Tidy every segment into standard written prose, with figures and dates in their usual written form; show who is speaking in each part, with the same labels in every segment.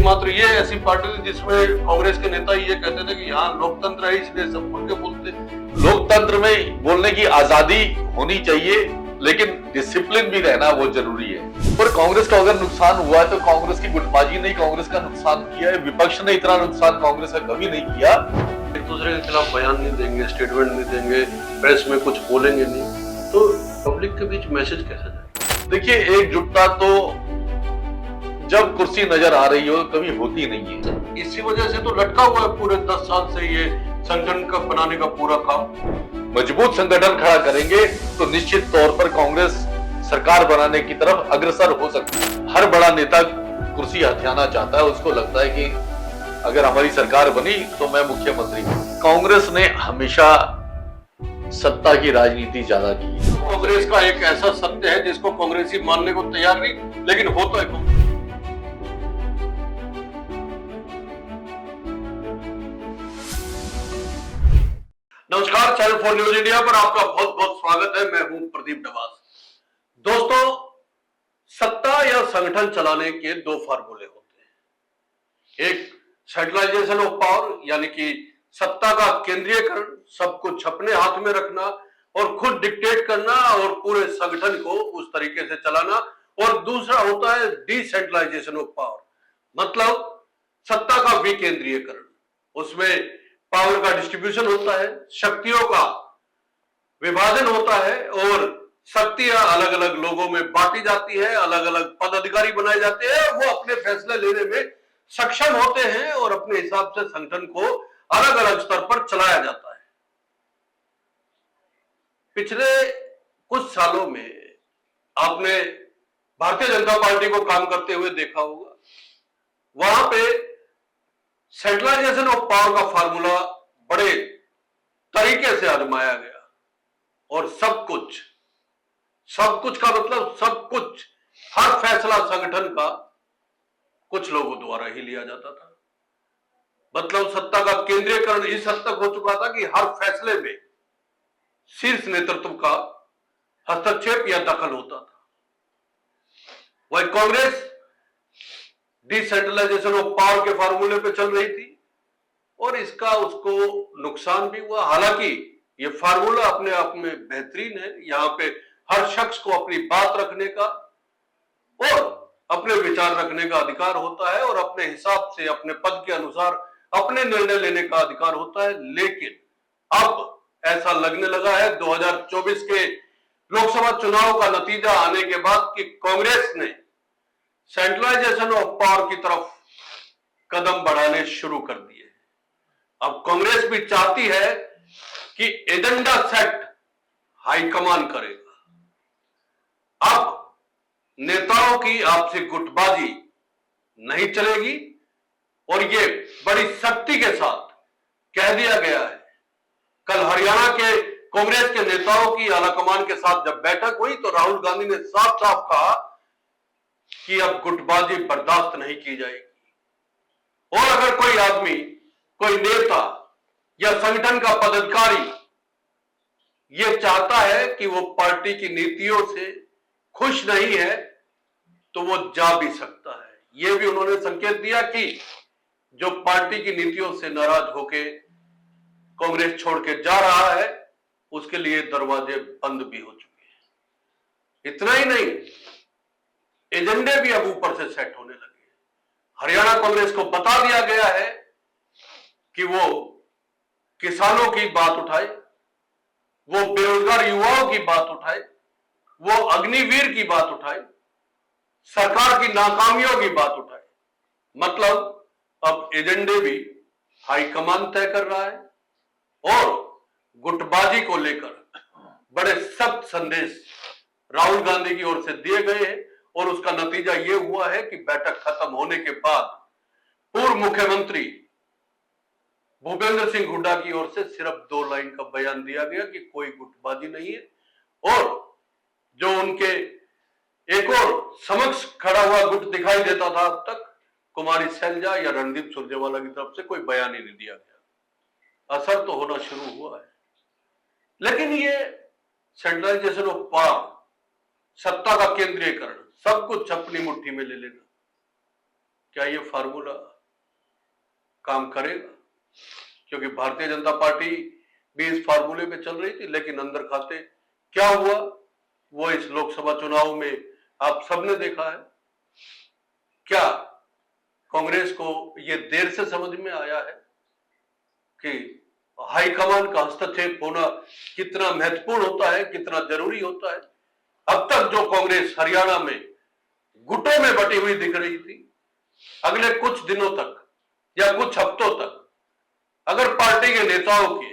Speaker 1: एकमात्र ये ऐसी पार्टी थी जिसमें कांग्रेस के नेता ये कहते थे कि यहाँ लोकतंत्र है इसलिए सब खुल के बोलते। लोकतंत्र में बोलने की आजादी होनी चाहिए, लेकिन डिसिप्लिन भी रहना वो जरूरी है। पर कांग्रेस का अगर नुकसान हुआ है तो कांग्रेस की गुटबाजी ने कांग्रेस का नुकसान किया है। विपक्ष ने इतना नुकसान कांग्रेस का कभी नहीं किया।
Speaker 2: एक दूसरे के खिलाफ बयान नहीं देंगे, स्टेटमेंट नहीं देंगे, प्रेस में कुछ बोलेंगे नहीं, तो पब्लिक के बीच मैसेज कैसे जाए?
Speaker 1: देखिए, एकजुटता तो जब कुर्सी नजर आ रही हो कभी होती नहीं है।
Speaker 2: इसी वजह से तो लटका हुआ है पूरे 10 साल से ये संगठन का बनाने का पूरा काम।
Speaker 1: मजबूत संगठन खड़ा करेंगे तो निश्चित तौर पर कांग्रेस सरकार बनाने की तरफ अग्रसर हो सकती है। हर बड़ा नेता कुर्सी हथियाना चाहता है, उसको लगता है कि अगर हमारी सरकार बनी तो मैं मुख्यमंत्री हूं। कांग्रेस ने हमेशा सत्ता की राजनीति ज्यादा की है।
Speaker 2: कांग्रेस का एक ऐसा सत्य है जिसको कांग्रेसी मानने को तैयार नहीं, लेकिन होता है। नमस्कार, चैनल 4 न्यूज इंडिया पर आपका बहुत बहुत स्वागत है। मैं हूं प्रदीप डबास। दोस्तों, सत्ता या संगठन चलाने के दो फार्मूले होते हैं। एक सेंट्रलाइजेशन ऑफ पावर, यानी कि सत्ता का केंद्रीयकरण, सब कुछ अपने हाथ में रखना और खुद डिक्टेट करना और पूरे संगठन को उस तरीके से चलाना। और दूसरा होता है डिसेंट्रलाइजेशन ऑफ पावर, मतलब सत्ता का विकेंद्रीयकरण। उसमें पावर का डिस्ट्रीब्यूशन होता है, शक्तियों का विभाजन होता है और शक्तियां अलग अलग लोगों में बांटी जाती है, अलग अलग पदाधिकारी बनाए जाते हैं, वो अपने फैसले लेने में सक्षम होते हैं और अपने हिसाब से संगठन को अलग अलग स्तर पर चलाया जाता है। पिछले कुछ सालों में आपने भारतीय जनता पार्टी को काम करते हुए देखा होगा। वहां पे सेंट्रलाइजेशन ऑफ पावर का फार्मूला बड़े तरीके से आजमाया गया और सब कुछ का मतलब सब कुछ, हर फैसला संगठन का कुछ लोगों द्वारा ही लिया जाता था। मतलब सत्ता का केंद्रीयकरण इस हद तक हो चुका था कि हर फैसले में शीर्ष नेतृत्व का हस्तक्षेप या दखल होता था। वही कांग्रेस डिसेंट्रलाइजेशन ऑफ पावर के फार्मूले पे चल रही थी और इसका उसको नुकसान भी हुआ। हालांकि ये फार्मूला अपने आप में बेहतरीन है। यहाँ पे हर शख्स को अपनी बात रखने का और अपने विचार रखने का अधिकार होता है और अपने हिसाब से, अपने पद के अनुसार अपने निर्णय लेने का अधिकार होता है। लेकिन अब ऐसा लगने लगा है 2024 के लोकसभा चुनाव का नतीजा आने के बाद कि कांग्रेस ने सेंट्रलाइजेशन ऑफ पावर की तरफ कदम बढ़ाने शुरू कर दिए। अब कांग्रेस भी चाहती है कि एजेंडा सेट हाईकमान करेगा। अब नेताओं की आपसी गुटबाजी नहीं चलेगी और ये बड़ी सख्ती के साथ कह दिया गया है। कल हरियाणा के कांग्रेस के नेताओं की आलाकमान के साथ जब बैठक हुई तो राहुल गांधी ने साफ साफ कहा कि अब गुटबाजी बर्दाश्त नहीं की जाएगी और अगर कोई आदमी, कोई नेता या संगठन का पदाधिकारी यह चाहता है कि वो पार्टी की नीतियों से खुश नहीं है तो वो जा भी सकता है। यह भी उन्होंने संकेत दिया कि जो पार्टी की नीतियों से नाराज होके कांग्रेस छोड़ के जा रहा है उसके लिए दरवाजे बंद भी हो चुके हैं। इतना ही नहीं, एजेंडे भी अब ऊपर से सेट होने लगे। हरियाणा कांग्रेस को बता दिया गया है कि वो किसानों की बात उठाए, वो बेरोजगार युवाओं की बात उठाए, वो अग्निवीर की बात उठाए, सरकार की नाकामियों की बात उठाए। मतलब अब एजेंडे भी हाईकमान तय कर रहा है और गुटबाजी को लेकर बड़े सख्त संदेश राहुल गांधी की ओर से दिए गए हैं और उसका नतीजा यह हुआ है कि बैठक खत्म होने के बाद पूर्व मुख्यमंत्री भूपेंद्र सिंह हुड्डा की ओर से सिर्फ 2 लाइन का बयान दिया गया कि कोई गुटबाजी नहीं है और जो उनके एक और समक्ष खड़ा हुआ गुट दिखाई देता था अब तक, कुमारी सैलजा या रणदीप सुरजेवाला की तरफ से कोई बयान ही नहीं दिया गया। असर तो होना शुरू हुआ है, लेकिन ये सेंट्रलाइजेशन ऑफ पावर, सत्ता का केंद्रीयकरण, सब कुछ अपनी मुट्ठी में ले लेना, क्या ये फार्मूला काम करेगा? क्योंकि भारतीय जनता पार्टी भी इस फार्मूले पे चल रही थी, लेकिन अंदर खाते क्या हुआ वो इस लोकसभा चुनाव में आप सबने देखा है। क्या कांग्रेस को ये देर से समझ में आया है कि हाईकमान का हस्तक्षेप होना कितना महत्वपूर्ण होता है, कितना जरूरी होता है। अब तक जो कांग्रेस हरियाणा में गुटों में बटी हुई दिख रही थी, अगले कुछ दिनों तक या कुछ हफ्तों तक अगर पार्टी के नेताओं के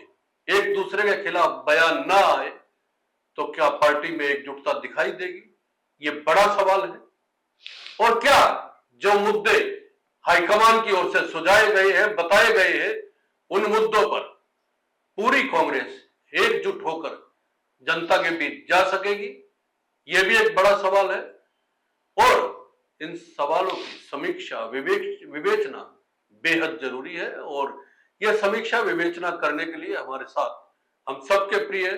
Speaker 2: एक दूसरे के खिलाफ बयान ना आए तो क्या पार्टी में एकजुटता दिखाई देगी? ये बड़ा सवाल है। और क्या जो मुद्दे हाईकमान की ओर से सुझाए गए हैं, बताए गए हैं, उन मुद्दों पर पूरी कांग्रेस एकजुट होकर जनता के बीच जा सकेगी? यह भी एक बड़ा सवाल है। और इन सवालों की समीक्षा विवेचना बेहद जरूरी है। और यह समीक्षा विवेचना करने के लिए हमारे साथ हम सबके प्रिय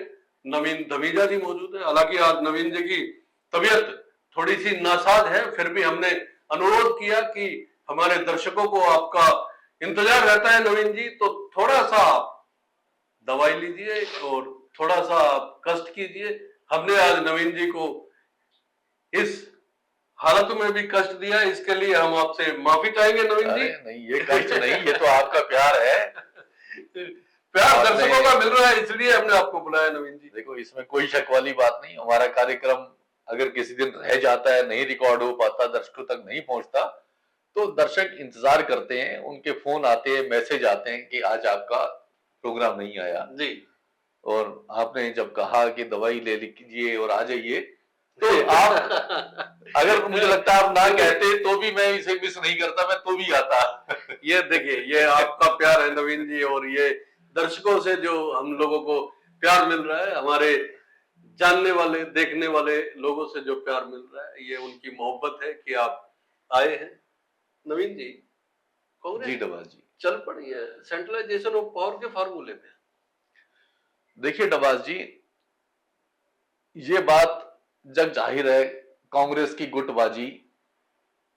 Speaker 2: नवीन धमीजा जी मौजूद है। हालांकि आज नवीन जी की तबीयत थोड़ी सी नासाज है, फिर भी हमने अनुरोध किया कि हमारे दर्शकों को आपका इंतजार रहता है नवीन जी, तो थोड़ा सा आप दवाई लीजिए और थोड़ा सा आप कष्ट कीजिए। हमने आज नवीन जी को इस हालत में भी कष्ट दिया, इसके लिए हम आपसे माफी चाहेंगे नवीन जी।
Speaker 1: नहीं, ये कष्ट नहीं, ये तो आपका प्यार है।
Speaker 2: प्यार दर्शकों का मिल रहा है, इसलिए हमने आपको बुलाया नवीन जी।
Speaker 1: देखो, इसमें कोई शक वाली बात नहीं। हमारा कार्यक्रम अगर किसी दिन रह जाता है, नहीं रिकॉर्ड हो पाता, दर्शकों तक नहीं पहुंचता, तो दर्शक इंतजार करते हैं, उनके फोन आते हैं, मैसेज आते हैं कि आज आपका प्रोग्राम नहीं आया
Speaker 2: जी।
Speaker 1: और आपने जब कहा कि दवाई ले लीजिए और आ जाइए, तो आप अगर मुझे लगता है आप ना कहते तो भी मैं इसे मिस नहीं करता, मैं तो भी आता।
Speaker 2: ये देखिए, ये आपका प्यार है नवीन जी, और ये दर्शकों से जो हम लोगों को प्यार मिल रहा है, हमारे जानने वाले देखने वाले लोगों से जो प्यार मिल रहा है, ये उनकी मोहब्बत है कि आप आए हैं। नवीन जी,
Speaker 1: जी डबा जी,
Speaker 2: चल पड़ी है सेंट्रलाइजेशन ऑफ पावर के फार्मूले पे।
Speaker 1: देखिए डबास जी, ये बात जग जाहिर है, कांग्रेस की गुटबाजी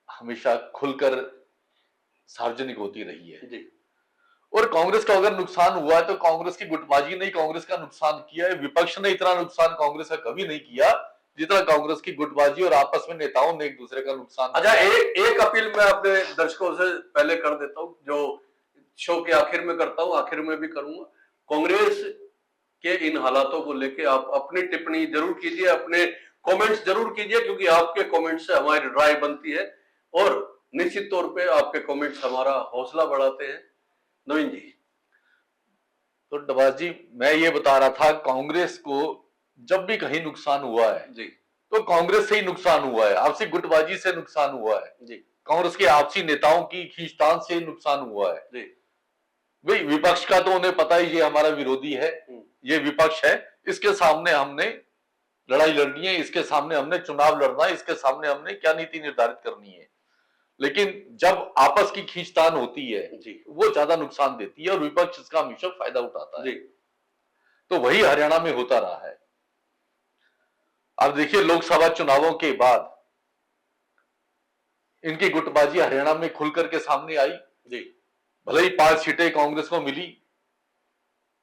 Speaker 1: हमेशा खुलकर सार्वजनिक होती रही है
Speaker 2: जी।
Speaker 1: और कांग्रेस का अगर नुकसान हुआ है तो कांग्रेस की गुटबाजी ने कांग्रेस का नुकसान किया है। विपक्ष ने इतना नुकसान कांग्रेस का कभी नहीं किया जितना कांग्रेस की गुटबाजी और आपस में नेताओं ने एक दूसरे का नुकसान।
Speaker 2: अच्छा, एक अपील मैं अपने दर्शकों से पहले कर देता हूं, जो शो के आखिर में करता हूं, आखिर में भी करूंगा। कांग्रेस के इन हालातों को लेके आप अपनी टिप्पणी जरूर कीजिए, अपने कमेंट्स जरूर कीजिए, क्योंकि आपके कमेंट्स से हमारी राय बनती है और निश्चित तौर पे आपके कमेंट्स हमारा हौसला बढ़ाते हैं। नवीन जी।
Speaker 1: तो डबास जी, मैं ये बता रहा था, कांग्रेस को जब भी कहीं नुकसान हुआ है
Speaker 2: जी,
Speaker 1: तो कांग्रेस से ही नुकसान हुआ है, आपसी गुटबाजी से नुकसान हुआ है
Speaker 2: जी,
Speaker 1: कांग्रेस के आपसी नेताओं की खींचतान से नुकसान हुआ है
Speaker 2: जी।
Speaker 1: भाई। विपक्ष का तो उन्हें पता ही ये हमारा विरोधी है, ये विपक्ष है, इसके सामने हमने लड़ाई लड़नी है, इसके सामने हमने चुनाव लड़ना है, इसके सामने हमने क्या नीति निर्धारित करनी है। लेकिन जब आपस की खींचतान होती है
Speaker 2: जी,
Speaker 1: वो ज्यादा नुकसान देती है और विपक्ष इसका हमेशा फायदा उठाता है।
Speaker 2: जी।
Speaker 1: तो वही हरियाणा में होता रहा है। अब देखिए, लोकसभा चुनावों के बाद इनकी गुटबाजी हरियाणा में खुलकर के सामने आई।
Speaker 2: जी।
Speaker 1: भले ही 5 सीटें कांग्रेस को मिली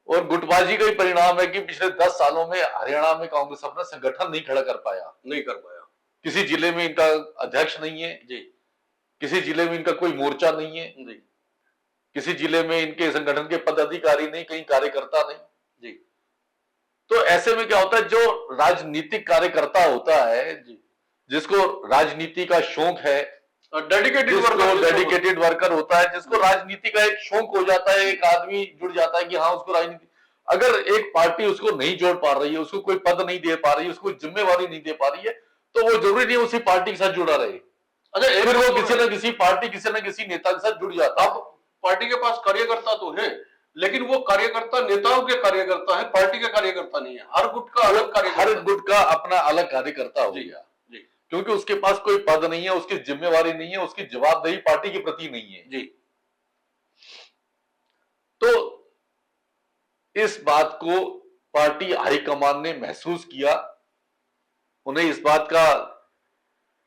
Speaker 1: और गुटबाजी का ही परिणाम है कि पिछले 10 सालों में हरियाणा में कांग्रेस अपना संगठन नहीं खड़ा कर पाया। किसी जिले में इनका अध्यक्ष नहीं है
Speaker 2: जी,
Speaker 1: किसी जिले में इनका कोई मोर्चा नहीं है
Speaker 2: जी,
Speaker 1: किसी जिले में इनके संगठन के पदाधिकारी नहीं, कहीं कार्यकर्ता नहीं
Speaker 2: जी।
Speaker 1: तो ऐसे में क्या होता है, जो राजनीतिक कार्यकर्ता होता है, जिसको राजनीति का शौक है, डेडिकेटेड वर्कर होता है, जिसको राजनीति का एक शौक हो जाता है, एक आदमी जुड़ जाता है कि हाँ उसको राजनीति, अगर एक पार्टी उसको नहीं जोड़ पा रही है, उसको कोई पद नहीं दे पा रही है, उसको जिम्मेवारी नहीं दे पा रही है, तो वो जरूरी नहीं उसी पार्टी के साथ जुड़ा रहे। अच्छा, फिर वो किसी न किसी पार्टी, किसी न किसी नेता के साथ जुड़ जाता है।
Speaker 2: अब पार्टी के पास कार्यकर्ता तो है, लेकिन वो कार्यकर्ता नेताओं के कार्यकर्ता है, पार्टी के कार्यकर्ता नहीं है। हर गुट का अलग कार्यकर्ता,
Speaker 1: हर गुट का अपना अलग कार्यकर्ता हो गया, क्योंकि उसके पास कोई पद नहीं है, उसकी जिम्मेवारी नहीं है, उसकी जवाबदेही पार्टी के प्रति नहीं है।
Speaker 2: जी।
Speaker 1: तो इस बात को पार्टी हाईकमान ने महसूस किया, उन्हें इस बात का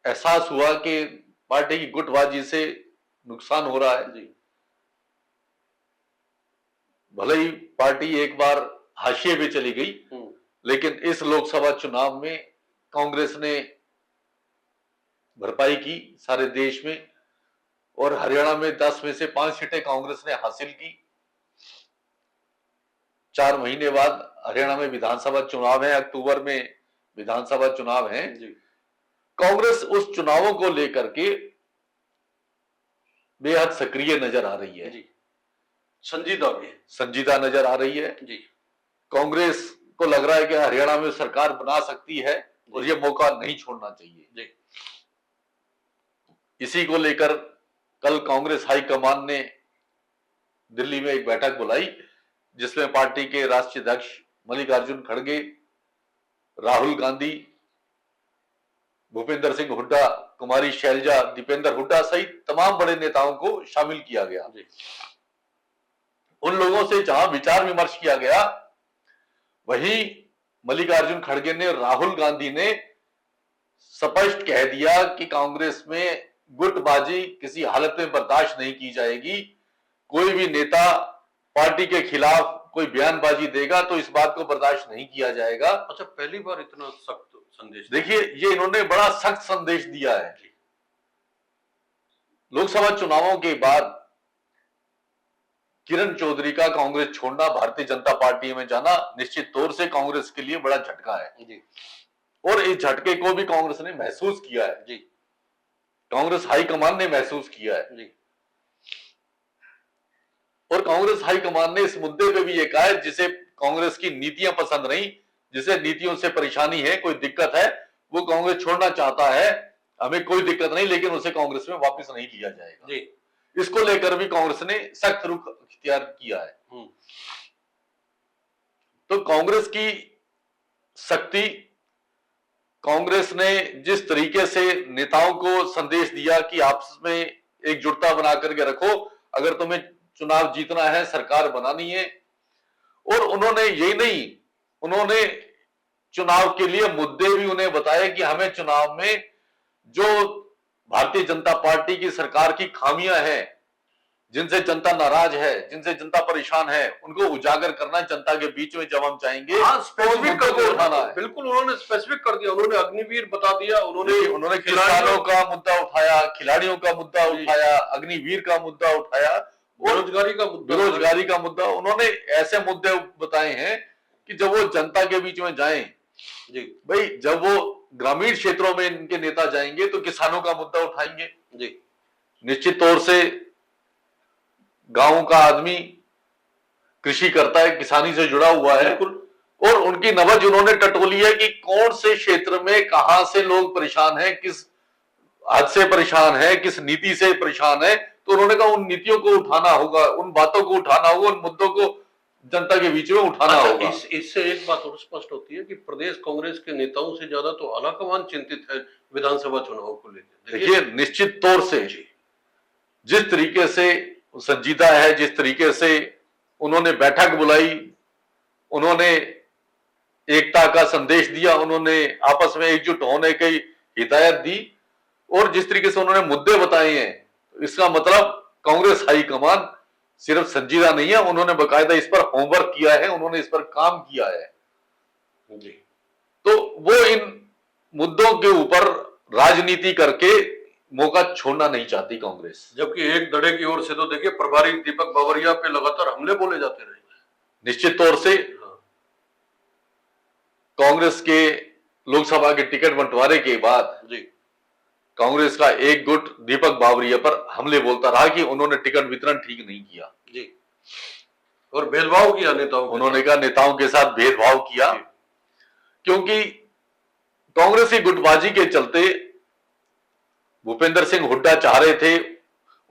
Speaker 1: एहसास हुआ कि पार्टी की गुटबाजी से नुकसान हो रहा है।
Speaker 2: जी
Speaker 1: भले ही पार्टी एक बार हाशिए पे चली गई, लेकिन इस लोकसभा चुनाव में कांग्रेस ने भरपाई की सारे देश में, और हरियाणा में 10 में से 5 सीटें कांग्रेस ने हासिल की। 4 महीने बाद हरियाणा में विधानसभा चुनाव है, अक्टूबर में विधानसभा चुनाव है। कांग्रेस उस चुनावों को लेकर के बेहद सक्रिय नजर आ रही है,
Speaker 2: संजीदा भी है,
Speaker 1: संजीदा नजर आ रही है
Speaker 2: जी।
Speaker 1: कांग्रेस को लग रहा है कि हरियाणा में सरकार बना सकती है और ये मौका नहीं छोड़ना चाहिए
Speaker 2: जी।
Speaker 1: इसी को लेकर कल कांग्रेस हाईकमान ने दिल्ली में एक बैठक बुलाई, जिसमें पार्टी के राष्ट्रीय अध्यक्ष मल्लिकार्जुन खड़गे, राहुल गांधी, भूपेंद्र सिंह हुड्डा, कुमारी शैलजा, दीपेंद्र हुड्डा सहित तमाम बड़े नेताओं को शामिल किया गया। उन लोगों से जहां विचार विमर्श किया गया, वहीं मल्लिकार्जुन खड़गे ने, राहुल गांधी ने स्पष्ट कह दिया कि कांग्रेस में गुटबाजी किसी हालत में बर्दाश्त नहीं की जाएगी। कोई भी नेता पार्टी के खिलाफ कोई बयानबाजी देगा तो इस बात को बर्दाश्त नहीं किया जाएगा।
Speaker 2: अच्छा, पहली बार इतना सख्त संदेश,
Speaker 1: देखिए ये इन्होंने बड़ा सख्त संदेश दिया है। लोकसभा चुनावों के बाद किरण चौधरी का कांग्रेस छोड़ना, भारतीय जनता पार्टी में जाना निश्चित तौर से कांग्रेस के लिए बड़ा झटका है
Speaker 2: जी।
Speaker 1: और इस झटके को भी कांग्रेस ने महसूस किया है
Speaker 2: जी।
Speaker 1: कांग्रेस हाईकमान ने महसूस किया है
Speaker 2: जी।
Speaker 1: और कांग्रेस हाईकमान ने इस मुद्दे पे भी ये कहा है, जिसे कांग्रेस की नीतियां पसंद नहीं, जिसे नीतियों से परेशानी है, कोई दिक्कत है, वो कांग्रेस छोड़ना चाहता है, हमें कोई दिक्कत नहीं, लेकिन उसे कांग्रेस में वापस नहीं लिया जाएगा
Speaker 2: जी।
Speaker 1: इसको लेकर भी कांग्रेस ने सख्त रुख इख्तियार किया है। तो कांग्रेस की शक्ति, कांग्रेस ने जिस तरीके से नेताओं को संदेश दिया कि आपस में एकजुटता बना करके रखो, अगर तुम्हें चुनाव जीतना है, सरकार बनानी है, और उन्होंने यही नहीं, उन्होंने चुनाव के लिए मुद्दे भी उन्हें बताए कि हमें चुनाव में जो भारतीय जनता पार्टी की सरकार की खामियां हैं, जिनसे जनता नाराज है, जिनसे जनता परेशान है, उनको उजागर करना है जनता के बीच में जब हम जाएंगे।
Speaker 2: स्पेसिफिक कर दिया, बिल्कुल उन्होंने स्पेसिफिक कर दिया, उन्होंने अग्निवीर बता दिया,
Speaker 1: उन्होंने किसानों का मुद्दा उठाया, खिलाड़ियों का मुद्दा उठाया, अग्निवीर का मुद्दा उठाया, बेरोजगारी का मुद्दा, उन्होंने ऐसे मुद्दे बताए हैं कि जब वो जनता के बीच में जाएं, जी भाई, जब वो ग्रामीण क्षेत्रों में इनके नेता जाएंगे तो किसानों का मुद्दा उठाएंगे। जी, निश्चित तौर से गांव का आदमी कृषि करता है, किसानी से जुड़ा हुआ है, और उनकी नब्ज उन्होंने टटोली है कि कौन से क्षेत्र में कहां से लोग परेशान हैं, किस हद से परेशान है, किस नीति से परेशान है। तो उन्होंने कहा उन नीतियों को उठाना होगा, उन बातों को उठाना होगा, उन मुद्दों को जनता के बीच में उठाना होगा।
Speaker 2: इससे एक बात और स्पष्ट होती है कि प्रदेश कांग्रेस के नेताओं से ज्यादा तो आलाकमान चिंतित है विधानसभा चुनाव को लेकर।
Speaker 1: देखिए निश्चित तौर से जिस तरीके से संजीदा है, जिस तरीके से उन्होंने बैठक बुलाई, उन्होंने एकता का संदेश दिया, उन्होंने आपस में एकजुट होने की हिदायत दी, और जिस तरीके से उन्होंने मुद्दे बताए हैं, इसका मतलब कांग्रेस हाईकमान सिर्फ संजीदा नहीं है, उन्होंने बकायदा इस पर होमवर्क किया है, उन्होंने इस पर काम किया है। जी, तो वो इन मुद्दों के ऊपर राजनीति करके मौका छोड़ना नहीं चाहती कांग्रेस।
Speaker 2: जबकि एक धड़े की ओर से तो देखिए प्रभारी दीपक बावरिया पे लगातार हमले बोले जाते रहे।
Speaker 1: निश्चित तौर से कांग्रेस के लोकसभा के टिकट बंटवारे के बाद जी कांग्रेस का एक गुट दीपक बावरिया पर हमले बोलता रहा कि उन्होंने टिकट वितरण ठीक नहीं किया जी,
Speaker 2: और भेदभाव किया नेताओं,
Speaker 1: उन्होंने कहा नेताओं के साथ भेदभाव किया, क्योंकि कांग्रेस की गुटबाजी के चलते भूपेंद्र सिंह हुड्डा चाह रहे थे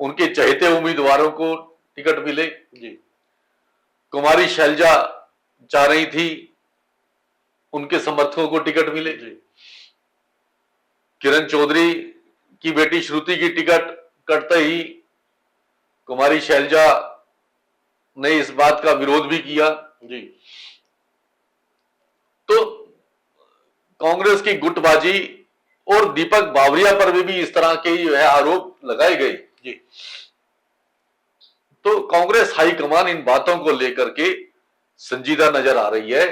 Speaker 1: उनके चहेते उम्मीदवारों को टिकट मिले जी, कुमारी शैलजा चाह रही थी उनके समर्थकों को टिकट मिले जी, किरण चौधरी की बेटी श्रुति की टिकट कटते ही कुमारी शैलजा ने इस बात का विरोध भी किया जी। तो कांग्रेस की गुटबाजी और दीपक बावरिया पर भी इस तरह के आरोप लगाए गए जी। कांग्रेस हाईकमान इन बातों को लेकर के संजीदा नजर आ रही है।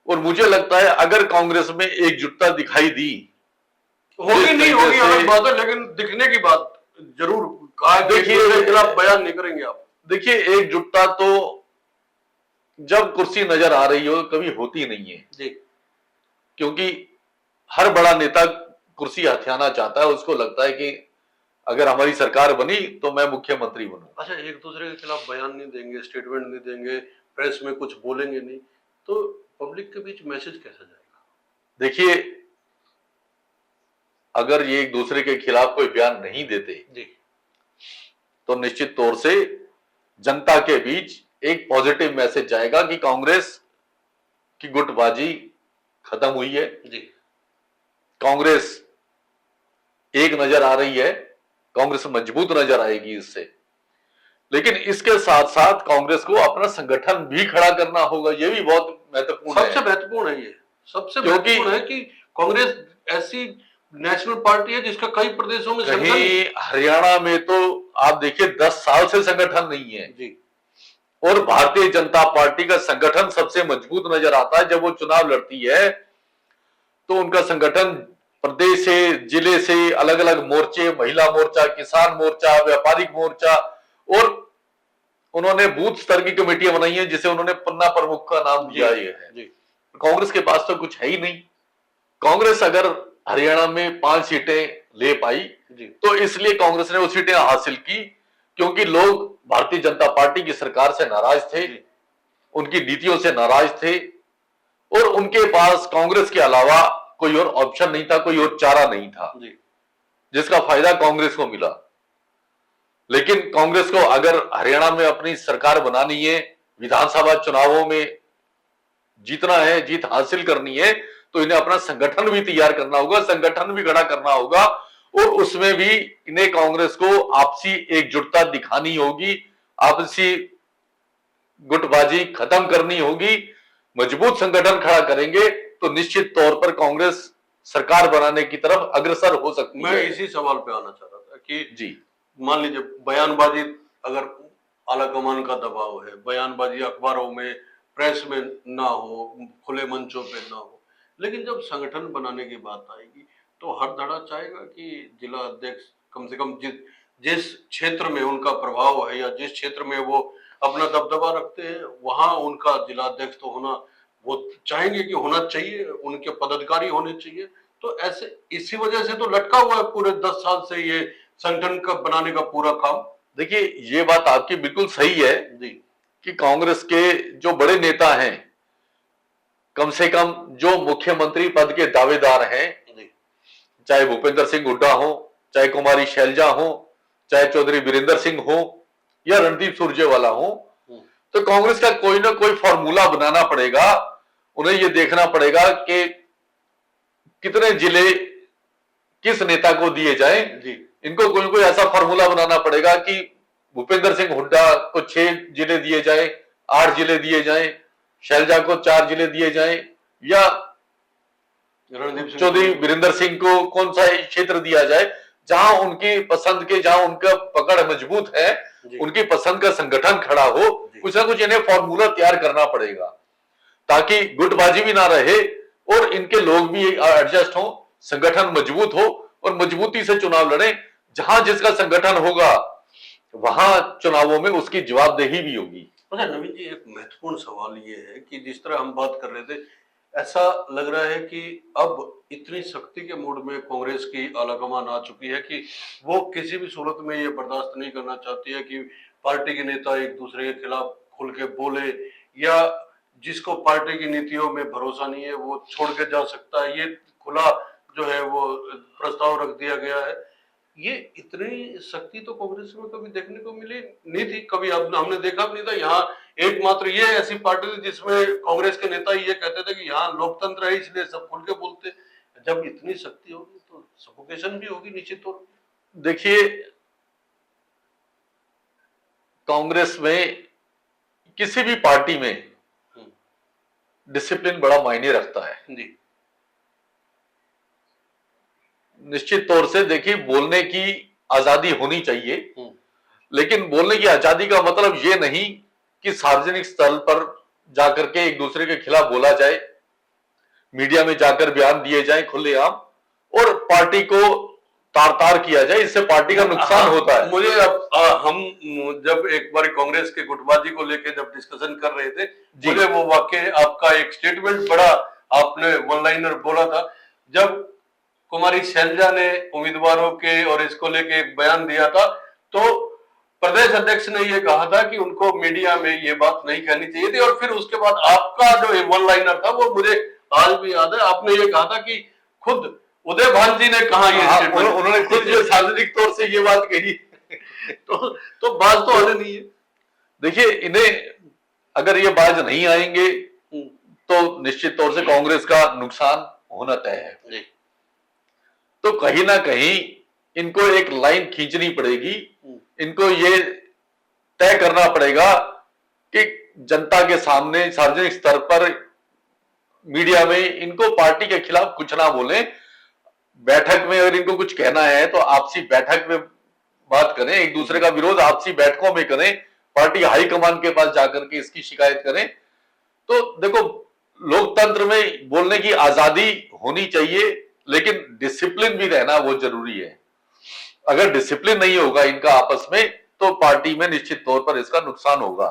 Speaker 1: और मुझे लगता है अगर कांग्रेस में एकजुटता दिखाई दी,
Speaker 2: होगी नहीं होगी अलग बात है, लेकिन दिखने की बात जरूर कहा। देखिए खिलाफ बयान नहीं करेंगे आप।
Speaker 1: देखिए एकजुटता तो जब कुर्सी नजर आ रही हो कभी होती नहीं है
Speaker 2: जी,
Speaker 1: क्योंकि हर बड़ा नेता कुर्सी हथियाना चाहता है। उसको लगता है कि अगर हमारी सरकार बनी तो मैं मुख्यमंत्री बनूं।
Speaker 2: अच्छा, एक दूसरे के खिलाफ बयान नहीं देंगे, स्टेटमेंट नहीं देंगे, प्रेस में कुछ बोलेंगे नहीं, तो पब्लिक के बीच मैसेज कैसा जाएगा?
Speaker 1: देखिए अगर ये एक दूसरे के खिलाफ कोई बयान नहीं देते
Speaker 2: जी,
Speaker 1: तो निश्चित तौर से जनता के बीच एक पॉजिटिव मैसेज जाएगा कि कांग्रेस की गुटबाजी खत्म हुई है,
Speaker 2: जी,
Speaker 1: कांग्रेस एक नजर आ रही है, कांग्रेस मजबूत नजर आएगी इससे। लेकिन इसके साथ साथ कांग्रेस को अपना संगठन भी खड़ा करना होगा, यह भी बहुत महत्वपूर्ण है।
Speaker 2: सबसे महत्वपूर्ण है ये, सबसे
Speaker 1: क्योंकि
Speaker 2: महत्वपूर्ण है कि कांग्रेस ऐसी नेशनल पार्टी है जिसका कई प्रदेशों में संगठन
Speaker 1: कहीं हरियाणा में तो आप देखिए 10 साल से संगठन नहीं है
Speaker 2: जी,
Speaker 1: और भारतीय जनता पार्टी का संगठन सबसे मजबूत नजर आता है। जब वो चुनाव लड़ती है तो उनका संगठन प्रदेश से, जिले से, अलग अलग मोर्चे, महिला मोर्चा, किसान मोर्चा, व्यापारिक मोर्चा, और उन्होंने बूथ स्तर की कमेटियां बनाई हैं जिसे उन्होंने पन्ना प्रमुख का नाम दिया है।
Speaker 2: जी,
Speaker 1: कांग्रेस के पास तो कुछ है ही नहीं। कांग्रेस अगर हरियाणा में 5 सीटें ले पाई
Speaker 2: जी,
Speaker 1: तो इसलिए कांग्रेस ने वो सीटें हासिल की क्योंकि लोग भारतीय जनता पार्टी की सरकार से नाराज थे, उनकी नीतियों से नाराज थे और उनके पास कांग्रेस के अलावा कोई और ऑप्शन नहीं था, कोई और चारा नहीं था
Speaker 2: जी,
Speaker 1: जिसका फायदा कांग्रेस को मिला। लेकिन कांग्रेस को अगर हरियाणा में अपनी सरकार बनानी है, विधानसभा चुनावों में जीतना है, जीत हासिल करनी है, तो इन्हें अपना संगठन भी तैयार करना होगा, संगठन भी खड़ा करना होगा और उसमें भी इन्हें कांग्रेस को आपसी एकजुटता दिखानी होगी, आपसी गुटबाजी खत्म करनी होगी। मजबूत संगठन खड़ा करेंगे तो निश्चित तौर पर कांग्रेस सरकार बनाने की तरफ अग्रसर हो सकती है।
Speaker 2: मैं इसी सवाल पे आना चाह रहा था कि
Speaker 1: जी,
Speaker 2: मान लीजिए बयानबाजी, अगर आलाकमान का दबाव है, बयानबाजी अखबारों में, प्रेस में ना हो, खुले मंचों पे ना हो, लेकिन जब संगठन बनाने की बात आएगी तो हर धड़ा चाहेगा कि जिला अध्यक्ष कम से कम जिस क्षेत्र में उनका प्रभाव है या जिस क्षेत्र में वो अपना दबदबा रखते हैं वहां उनका जिला अध्यक्ष तो होना, वो चाहेंगे कि होना चाहिए, उनके पदाधिकारी होने चाहिए। तो ऐसे इसी वजह से तो लटका हुआ है पूरे 10 साल से ये संगठन का बनाने का पूरा काम।
Speaker 1: देखिए ये बात आपकी बिल्कुल सही है
Speaker 2: जी,
Speaker 1: कि कांग्रेस के जो बड़े नेता हैं, कम से कम जो मुख्यमंत्री पद के दावेदार हैं,
Speaker 2: जी,
Speaker 1: चाहे भूपेंद्र सिंह हुड्डा हो, चाहे कुमारी शैलजा हो, चाहे चौधरी वीरेंद्र सिंह हो या रणदीप सुरजेवाला हो, तो कांग्रेस का कोई ना कोई फॉर्मूला बनाना पड़ेगा। उन्हें यह देखना पड़ेगा कि कितने जिले किस नेता को दिए जाएं।
Speaker 2: जी,
Speaker 1: इनको कोई कोई ऐसा फॉर्मूला बनाना पड़ेगा कि भूपेंद्र सिंह हुड्डा को 6 जिले दिए जाए, 8 जिले दिए जाएं, शैलजा को 4 जिले दिए जाएं, या चौधरी वीरेंद्र सिंह को कौन सा क्षेत्र दिया जाए जहां उनकी पसंद के, जहां उनका पकड़ मजबूत है, उनकी पसंद का संगठन खड़ा हो। कुछ ना कुछ इन्हें फॉर्मूला तैयार करना पड़ेगा ताकि गुटबाजी भी ना रहे और इनके लोग भी एडजस्ट हो, संगठन मजबूत हो और मजबूती से चुनाव लड़े। जहां जिसका संगठन होगा वहां चुनावों में उसकी जवाबदेही भी होगी।
Speaker 2: अच्छा नवीन जी, एक महत्वपूर्ण सवाल ये है कि जिस तरह हम बात कर रहे थे, ऐसा लग रहा है कि अब इतनी सख्ती के मूड में कांग्रेस की आलाकमान आ चुकी है कि वो किसी भी सूरत में ये बर्दाश्त नहीं करना चाहती है कि पार्टी के नेता एक दूसरे के खिलाफ खुल के बोले, या जिसको पार्टी की नीतियों में भरोसा नहीं है वो छोड़ के जा सकता है, ये खुला जो है वो प्रस्ताव रख दिया गया है। ये इतनी सख्ती तो कांग्रेस में कभी देखने को मिली नहीं थी, कभी हमने देखा भी नहीं था। यहाँ एकमात्र ये ऐसी पार्टी थी जिसमें कांग्रेस के नेता ये कहते थे कि यहाँ लोकतंत्र है इसलिए सब खुल के बोलते। जब इतनी सख्ती होगी तो सफोकेशन भी होगी निश्चित तौर पर।
Speaker 1: देखिए कांग्रेस में, किसी भी पार्टी में डिसिप्लिन बड़ा मायने रखता है।
Speaker 2: जी,
Speaker 1: निश्चित तौर से देखिए बोलने की आजादी होनी चाहिए, लेकिन बोलने की आजादी का मतलब ये नहीं कि सार्वजनिक स्थल पर जाकर के एक दूसरे के खिलाफ बोला जाए, मीडिया में जाकर बयान दिए जाए खुलेआम और पार्टी को तार तार किया जाए। इससे पार्टी का नुकसान होता है।
Speaker 2: मुझे अब हम जब एक बार कांग्रेस के गुटबाजी को लेकर जब डिस्कशन कर रहे थे, मुझे वो वाक्य आपका एक स्टेटमेंट बड़ा आपने वन लाइनर बोला था, जब कुमारी शैलजा ने उम्मीदवारों के और इसको लेके एक बयान दिया था, तो प्रदेश अध्यक्ष ने ये कहा था कि उनको मीडिया में ये बात नहीं कहनी चाहिए थी। और फिर उसके बाद आपका जो वन लाइनर था वो मुझे आज भी याद है, आपने ये कहा था कि खुद उदय भान जी ने कहा ये स्टेटमेंट,
Speaker 1: उन्होंने खुद जो सार्वजनिक तौर से ये बात कही
Speaker 2: तो बाज तो आने नहीं है।
Speaker 1: देखिए, इन्हें अगर ये बाज नहीं आएंगे तो निश्चित तौर से कांग्रेस का नुकसान होना तय है। तो कहीं ना कहीं इनको एक लाइन खींचनी पड़ेगी, इनको ये तय करना पड़ेगा कि जनता के सामने सार्वजनिक स्तर पर मीडिया में इनको पार्टी के खिलाफ कुछ ना बोलें। बैठक में अगर इनको कुछ कहना है तो आपसी बैठक में बात करें, एक दूसरे का विरोध आपसी बैठकों में करें, पार्टी हाईकमान के पास जाकर के इसकी शिकायत करें। तो देखो, लोकतंत्र में बोलने की आजादी होनी चाहिए, लेकिन डिसिप्लिन भी रहना वो जरूरी है। अगर डिसिप्लिन नहीं होगा इनका आपस में तो पार्टी में निश्चित तौर पर इसका नुकसान होगा।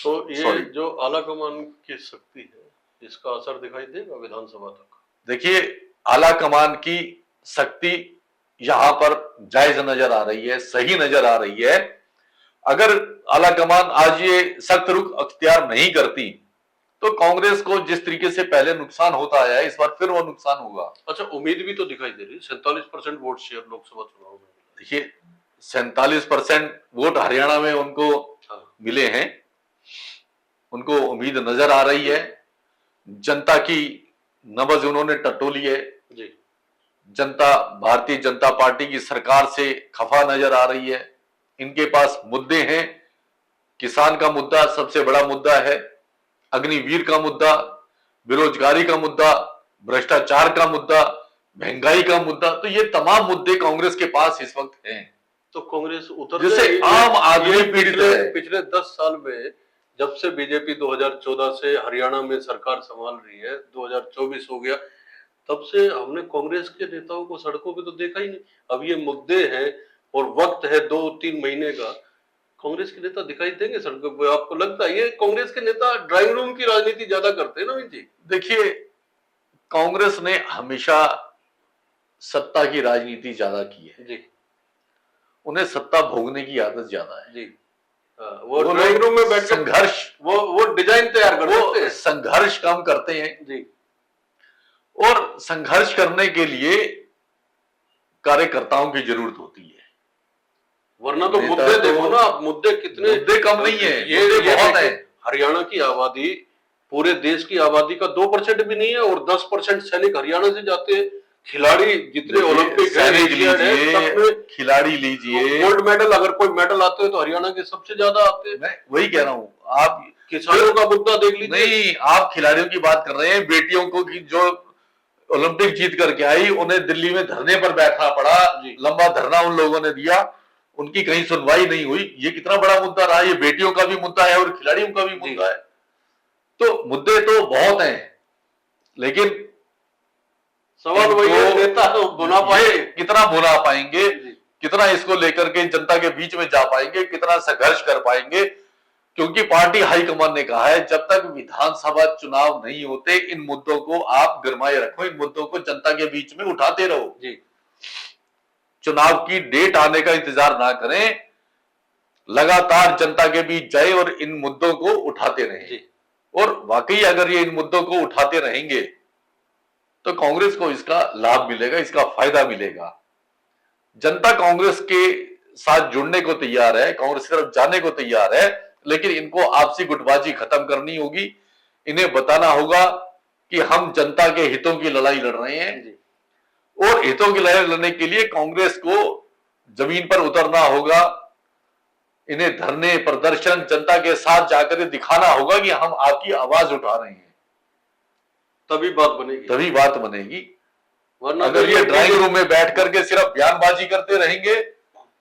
Speaker 2: तो ये जो आला कमान की शक्ति है, इसका असर दिखाई देगा विधानसभा तक?
Speaker 1: देखिए, आला कमान की शक्ति यहां पर जायज नजर आ रही है, सही नजर आ रही है। अगर आला कमान आज ये सख्त रुख अख्तियार नहीं करती तो कांग्रेस को जिस तरीके से पहले नुकसान होता आया है, इस बार फिर वो नुकसान होगा।
Speaker 2: अच्छा, उम्मीद भी तो दिखाई दे रही है, 47% वोट शेयर लोकसभा चुनाव में।
Speaker 1: देखिए, 47% वोट हरियाणा में उनको मिले हैं, उनको उम्मीद नजर आ रही है। जनता की नब्ज उन्होंने टटोली है जी। जनता भारतीय जनता पार्टी की सरकार से खफा नजर आ रही है। इनके पास मुद्दे हैं, किसान का मुद्दा सबसे बड़ा मुद्दा है, अग्निवीर का मुद्दा, बेरोजगारी का मुद्दा, भ्रष्टाचार का मुद्दा, महंगाई का मुद्दा। तो ये तमाम मुद्दे कांग्रेस के पास इस वक्त हैं।
Speaker 2: तो कांग्रेस उतर
Speaker 1: जैसे आम आदमी
Speaker 2: पिछले 10 साल में, जब से बीजेपी 2014 से हरियाणा में सरकार संभाल रही है, 2024 हो गया, तब से हमने कांग्रेस के नेताओं को सड़कों पे तो देखा ही नहीं। अब ये मुद्दे हैं और वक्त है 2-3 महीने का, कांग्रेस के नेता दिखाई देंगे सड़कों पे? आपको लगता है ये कांग्रेस के नेता ड्राइंग रूम की राजनीति ज्यादा करते हैं ना जी?
Speaker 1: देखिए, कांग्रेस ने हमेशा सत्ता की राजनीति ज्यादा की है जी। उन्हें सत्ता भोगने की आदत ज्यादा है जी।
Speaker 2: वो ड्राइंग रूम में बैठ
Speaker 1: संघर्ष,
Speaker 2: वो डिजाइन तैयार करते हैं,
Speaker 1: संघर्ष कम करते हैं जी। और संघर्ष करने के लिए कार्यकर्ताओं की जरूरत होती है,
Speaker 2: वरना तो मुद्दे देखो ना आप, मुद्दे कितने,
Speaker 1: मुद्दे कम नहीं है,
Speaker 2: ये बहुत है। हरियाणा की आबादी पूरे देश की आबादी का 2% भी नहीं है और 10% सैनिक हरियाणा से जाते हैं। खिलाड़ी जितने ओलंपिक
Speaker 1: खिलाड़ी लीजिए,
Speaker 2: गोल्ड मेडल, अगर कोई मेडल आते हैं तो हरियाणा के सबसे ज्यादा आते हैं।
Speaker 1: मैं वही कह रहा हूँ, आप
Speaker 2: किसानों का मुद्दा देख लीजिए।
Speaker 1: नहीं, आप खिलाड़ियों की बात कर रहे हैं, बेटियों को जो ओलंपिक जीत करके आई उन्हें दिल्ली में धरने पर बैठना पड़ा, लंबा धरना उन लोगों ने दिया, उनकी कहीं सुनवाई नहीं हुई। ये कितना बड़ा मुद्दा रहा, ये बेटियों का भी मुद्दा है और खिलाड़ियों का भी मुद्दा है। तो मुद्दे तो बहुत हैं, लेकिन
Speaker 2: सवाल वही है, नेता तो बुना पाए,
Speaker 1: कितना बुना पाएंगे, कितना इसको लेकर के जनता के बीच में जा पाएंगे, कितना संघर्ष कर पाएंगे। क्योंकि पार्टी हाईकमान ने कहा है, जब तक विधानसभा चुनाव नहीं होते इन मुद्दों को आप गरमाए रखो, इन मुद्दों को जनता के बीच में उठाते रहो जी। चुनाव की डेट आने का इंतजार ना करें, लगातार जनता के बीच जाए और इन मुद्दों को उठाते रहें। और वाकई अगर ये इन मुद्दों को उठाते रहेंगे तो कांग्रेस को इसका लाभ मिलेगा, इसका फायदा मिलेगा। जनता कांग्रेस के साथ जुड़ने को तैयार है, कांग्रेस की तरफ जाने को तैयार है, लेकिन इनको आपसी गुटबाजी खत्म करनी होगी। इन्हें बताना होगा कि हम जनता के हितों की लड़ाई लड़ रहे हैं और हितों की लड़ाई लड़ने के लिए कांग्रेस को जमीन पर उतरना होगा। इन्हें धरने, प्रदर्शन, जनता के साथ जाकर दिखाना होगा कि हम आपकी आवाज उठा रहे हैं,
Speaker 2: तभी बात बनेगी,
Speaker 1: तभी बात बनेगी।
Speaker 2: वरना
Speaker 1: अगर ये ड्राइंग रूम में बैठ करके सिर्फ बयानबाजी करते रहेंगे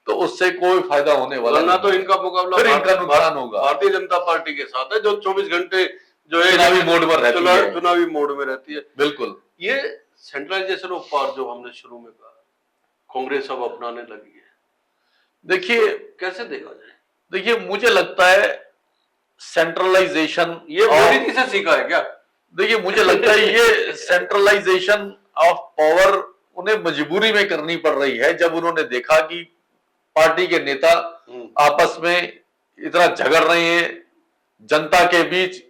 Speaker 1: तो उससे कोई फायदा होने वाला
Speaker 2: वरना
Speaker 1: नहीं
Speaker 2: तो
Speaker 1: है।
Speaker 2: इनका मुकाबला
Speaker 1: फिर इनका नुकसान होगा।
Speaker 2: भारतीय जनता पार्टी के साथ है, जो 24 घंटे जो है
Speaker 1: चुनावी मोड पर रहती है।
Speaker 2: चुनावी मोड में रहती है।
Speaker 1: बिल्कुल।
Speaker 2: ये सेंट्रलाइजेशन ऑफ पावर जो हमने शुरू में कहा, कांग्रेस अब अपनाने लगी है,
Speaker 1: देखिए
Speaker 2: कैसे देखा जाए?
Speaker 1: देखिए मुझे लगता है सेंट्रलाइजेशन
Speaker 2: ये मोदी जी से सीखा है क्या?
Speaker 1: देखिए मुझे लगता है ये सेंट्रलाइजेशन ऑफ पावर उन्हें मजबूरी में करनी पड़ रही है, जब उन्होंने देखा कि पार्टी के नेता आपस में इतना झगड़ रहे हैं जनता के बीच।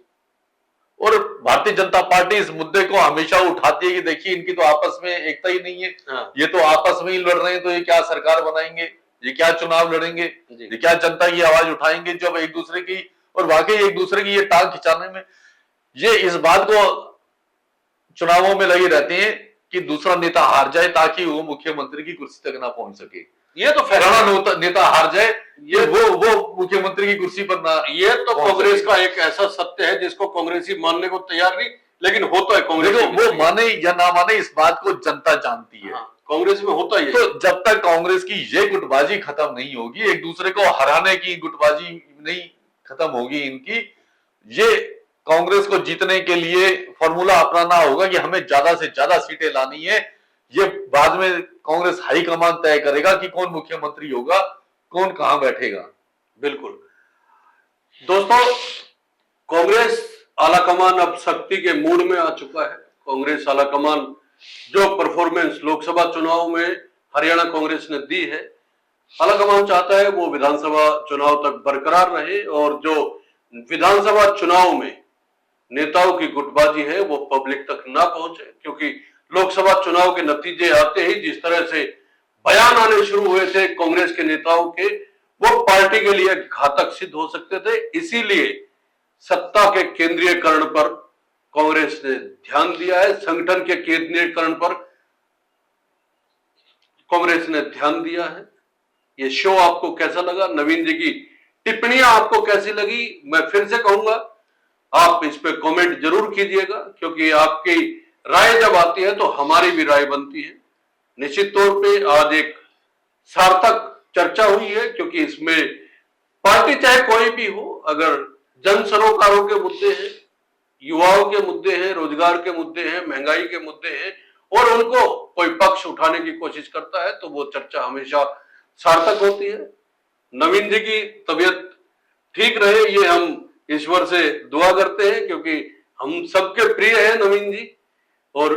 Speaker 1: और भारतीय जनता पार्टी इस मुद्दे को हमेशा उठाती है कि देखिए इनकी तो आपस में एकता ही नहीं है।
Speaker 2: हाँ।
Speaker 1: ये तो आपस में ही लड़ रहे हैं, तो ये क्या सरकार बनाएंगे, ये क्या चुनाव लड़ेंगे, ये क्या जनता की आवाज उठाएंगे, जब एक दूसरे की और वाकई एक दूसरे की ये टांग खिंचाने में ये इस बात को चुनावों में लगी रहती हैं कि दूसरा नेता हार जाए ताकि वो मुख्यमंत्री की कुर्सी तक ना पहुंच सके।
Speaker 2: ये तो
Speaker 1: पुराना नेता हार जाए, ये वो मुख्यमंत्री की कुर्सी पर ना।
Speaker 2: ये तो कांग्रेस का एक ऐसा सत्य है जिसको कांग्रेसी मानने को तैयार नहीं, लेकिन होता है कांग्रेस।
Speaker 1: वो माने या ना माने इस बात को जनता जानती है।
Speaker 2: हाँ, कांग्रेस में होता ही है।
Speaker 1: तो जब तक कांग्रेस की ये गुटबाजी खत्म नहीं होगी, एक दूसरे को हराने की गुटबाजी नहीं खत्म होगी इनकी, ये कांग्रेस को जीतने के लिए फॉर्मूला अपनाना होगा कि हमें ज्यादा से ज्यादा सीटें लानी है। ये बाद में कांग्रेस हाईकमान तय करेगा कि कौन मुख्यमंत्री होगा, कौन कहां बैठेगा।
Speaker 2: बिल्कुल दोस्तों, कांग्रेस आलाकमान अब शक्ति के मूड में आ चुका है। कांग्रेस आलाकमान जो परफॉर्मेंस लोकसभा चुनाव में हरियाणा कांग्रेस ने दी है, आलाकमान चाहता है वो विधानसभा चुनाव तक बरकरार रहे और जो विधानसभा चुनाव में नेताओं की गुटबाजी है वो पब्लिक तक ना पहुंचे, क्योंकि लोकसभा चुनाव के नतीजे आते ही जिस तरह से बयान आने शुरू हुए थे कांग्रेस के नेताओं के, वो पार्टी के लिए घातक सिद्ध हो सकते थे। इसीलिए सत्ता के केंद्रीयकरण पर कांग्रेस ने ध्यान दिया है, संगठन के केंद्रीयकरण पर कांग्रेस ने ध्यान दिया है। ये शो आपको कैसा लगा? नवीन जी की टिप्पणियां आपको कैसी लगी? मैं फिर से कहूंगा, आप इस पे कमेंट जरूर कीजिएगा, क्योंकि आपकी राय जब आती है तो हमारी भी राय बनती है। निश्चित तौर पे आज एक सार्थक चर्चा हुई है, क्योंकि इसमें पार्टी चाहे कोई भी हो, अगर जन सरोकारों के मुद्दे हैं, युवाओं के मुद्दे हैं, रोजगार के मुद्दे हैं, महंगाई के मुद्दे हैं, और उनको कोई पक्ष उठाने की कोशिश करता है तो वो चर्चा हमेशा सार्थक होती है। नवीन जी की तबीयत ठीक रहे, ये हम ईश्वर से दुआ करते हैं, क्योंकि हम सबके प्रिय हैं नवीन जी, और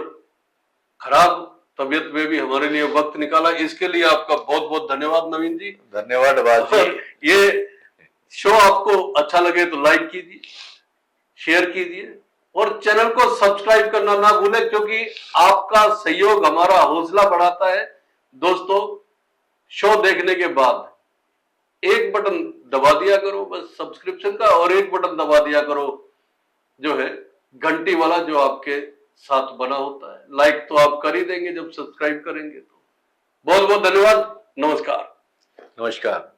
Speaker 2: खराब तबीयत में भी हमारे लिए वक्त निकाला, इसके लिए आपका बहुत बहुत धन्यवाद नवीन जी।
Speaker 1: धन्यवाद बाजी।
Speaker 2: ये शो आपको अच्छा लगे तो लाइक कीजिए, शेयर कीजिए और चैनल को सब्सक्राइब करना ना भूलें, क्योंकि आपका सहयोग हमारा हौसला बढ़ाता है। दोस्तों, शो देखने के बाद एक बटन दबा दिया करो बस सब्सक्रिप्शन का, और एक बटन दबा दिया करो जो है घंटी वाला, जो आपके साथ बना होता है। लाइक तो आप कर ही देंगे जब सब्सक्राइब करेंगे। तो बहुत बहुत धन्यवाद। नमस्कार।
Speaker 1: नमस्कार।